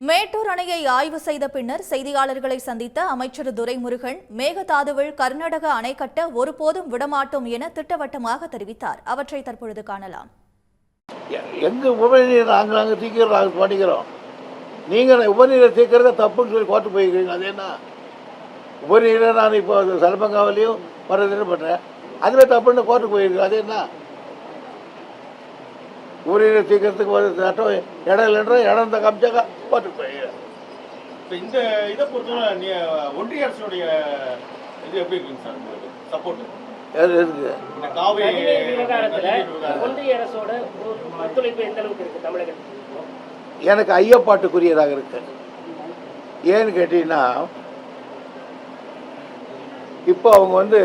மேட்டூர் அணையை ஆய்வு செய்த பின்னர் செய்தியாளர்களை சந்தித்த அமைச்சர் துரைமுருகன் மேகதாதுவில் கர்நாடக அணை கட்ட ஒருபோதும் விடமாட்டோம் என திட்டவட்டமாக தெரிவித்தார். அவற்றை தற்பொழுது காணலாம். எங்க உபநீர் நாங்க தீக்கிறோம் பண்ணிக்கிறோம். நீங்க உபநீரை தீக்கிறத தப்புன்னு சொல்லி கோர்ட்டு போயிருக்கீங்க. அது என்ன உபநீரை நான் இப்போ சலபங்காவிலையும் மறு பண்ணுறேன், அதுவே தப்புன்னு கோர்ட்டுக்கு போயிருக்கேன். அது என்ன உபநீரை தீக்கிறதுக்கு ஒரு சட்டம் இடம் இல்லைன்ற இடம் தான் காமிச்சாக்கா கோர்ட்டுக்கு போயிருக்கேன். இப்போ இந்த இதை பொறுத்தவரை ஒன்றிய அரசுடைய இது எப்படி இருக்குங்க சார் உங்களுக்கு சப்போர்ட்? எனக்கு ஐயப்பாட்டுக்குரியதாக இருக்கு. ஏன்னு கேட்டீங்கன்னா, இப்போ அவங்க வந்து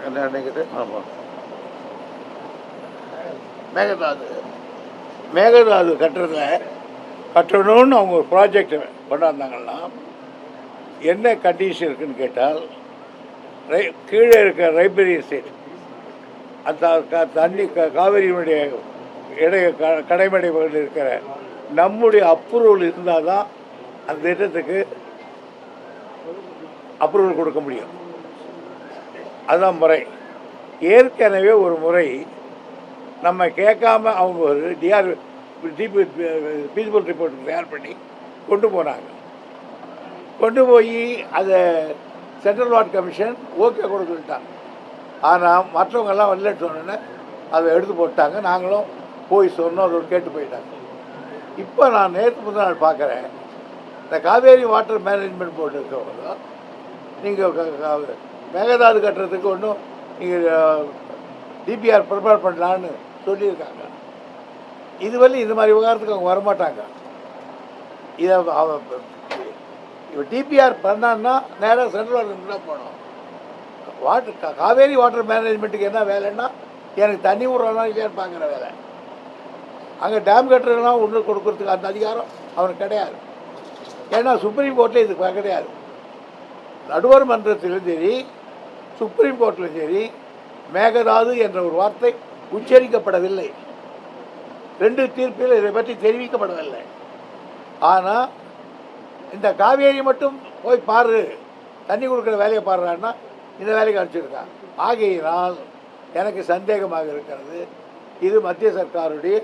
என்ன நினைக்கிட்டு மேகதாது கட்டணும்னு அவங்க ஒரு ப்ராஜெக்ட் கொண்டாந்தாங்கன்னா என்ன கண்டிஷன் இருக்குன்னு கேட்டால், கீழே இருக்க ரைப்ரரி ஸ்டேட் அந்த தண்ணி காவிரியினுடைய கடைமடை பகுதியில் இருக்கிற நம்முடைய அப்ரூவல் இருந்தால் தான் அந்த திட்டத்துக்கு அப்ரூவல் கொடுக்க முடியும். அதுதான் முறை. ஏற்கனவே ஒரு முறை நம்ம கேட்காம அவங்க ஒரு ஃபீஸிபிள் ரிப்போர்ட் தயார் பண்ணி கொண்டு போனாங்க. கொண்டு போய் அதை சென்ட்ரல் வாட்டர் கமிஷன் ஓகே கூட சொல்லிட்டாங்க. ஆனால் மற்றவங்கெல்லாம் வரலன்னு சொன்னோன்னே அதை எடுத்து போட்டாங்க. நாங்களும் போய் சொன்னோம், அதோடு கேட்டு போயிட்டாங்க. இப்போ நான் நேற்று முதல் நாள் பார்க்குறேன், இந்த காவேரி வாட்டர் மேனேஜ்மெண்ட் போர்டு இருக்கிறவங்க நீங்கள் மேகதாது கட்டுறதுக்கு ஒன்றும் நீங்கள் டிபிஆர் ப்ரிப்பேர் பண்ணலான்னு சொல்லியிருக்காங்க. இதுவரை இந்த மாதிரி விவகாரத்துக்கு அவங்க வரமாட்டாங்க. இதை இப்போ டிபிஆர் பண்ணான்னா நேராக சென்ட்ரல் வாட்டர் தான் போகணும். காவேரி வாட்டர் மேனேஜ்மெண்ட்டுக்கு என்ன வேலைன்னா, எனக்கு தண்ணி விட்றனா இல்லையான்னு பார்க்குற வேலை. அங்கே டேம் கட்டுறதுலாம் ஒன்று கொடுக்கறதுக்கு அந்த அதிகாரம் அவனுக்கு கிடையாது. ஏன்னா சுப்ரீம் கோர்ட்டில் இதுக்கு கிடையாது. நடுவர் மன்றத்திலும் சரி, சுப்ரீம் கோர்ட்டிலும் சரி, மேகதாது என்ற ஒரு வார்த்தை உச்சரிக்கப்படவில்லை. 2 தீர்ப்பில் இதை பற்றி தெரிவிக்கப்படவில்லை. ஆனால் இந்த காவேரி மட்டும் போய் பாரு, தண்ணி கொடுக்குற வேலையை பாடுறான்னா இந்த வேலைக்கு அனுப்பிச்சிருக்காங்க. ஆகையினால் எனக்கு சந்தேகமாக இருக்கிறது, இது மத்திய சர்க்காருடைய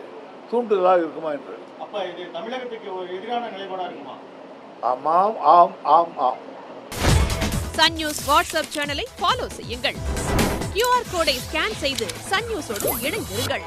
தூண்டுதலாக இருக்குமா என்று. அப்போ இது தமிழகத்துக்கு ஒரு எதிரான நிலைப்பாடாக இருக்குமா? ஆமாம், ஆம், ஆம், ஆம். சன் நியூஸ் வாட்ஸ்அப் சேனலை ஃபாலோ செய்யுங்கள். QR கோடை ஸ்கேன் செய்து சன் நியூஸோடு இணைந்திருங்கள்.